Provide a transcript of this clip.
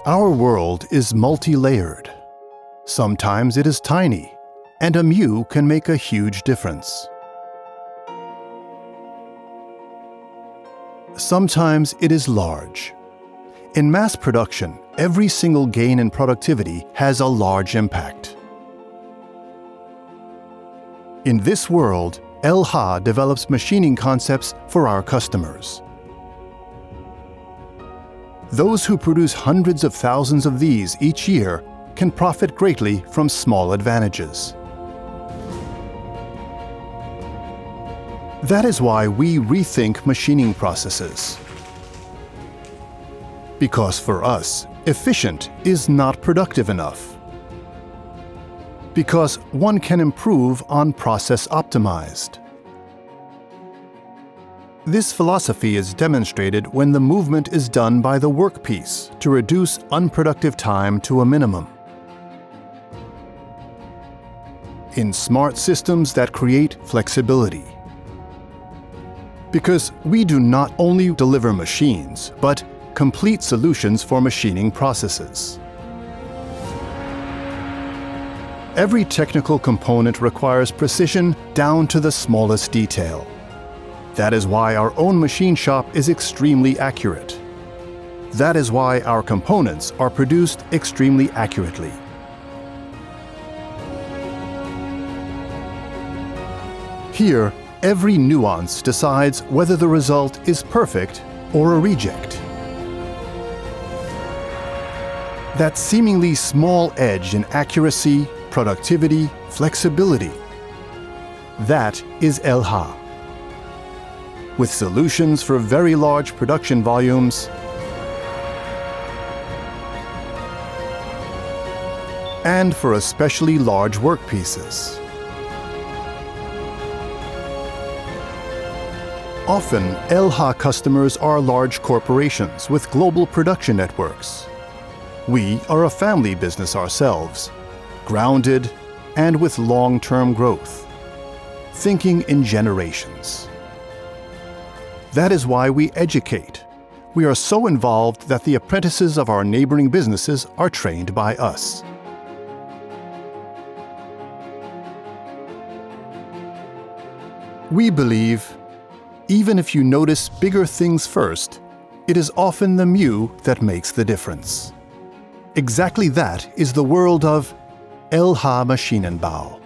Our world is multi-layered. Sometimes it is tiny, and a mu can make a huge difference. Sometimes it is large. In mass production, every single gain in productivity has a large impact. In this world, ELHA develops machining concepts for our customers. Those who produce hundreds of thousands of these each year can profit greatly from small advantages. That is why we rethink machining processes. Because for us, efficient is not productive enough. Because one can improve on process optimized. This philosophy is demonstrated when the movement is done by the workpiece to reduce unproductive time to a minimum. In smart systems that create flexibility. Because we do not only deliver machines, but complete solutions for machining processes. Every technical component requires precision down to the smallest detail. That is why our own machine shop is extremely accurate. That is why our components are produced extremely accurately. Here, every nuance decides whether the result is perfect or a reject. That seemingly small edge in accuracy, productivity, flexibility. That is ELHA. With solutions for very large production volumes and for especially large workpieces. Often, ELHA customers are large corporations with global production networks. We are a family business ourselves, grounded and with long-term growth, thinking in generations. That is why we educate. We are so involved that the apprentices of our neighboring businesses are trained by us. We believe, even if you notice bigger things first, it is often the mu that makes the difference. Exactly that is the world of ELHA-MASCHINENBAU.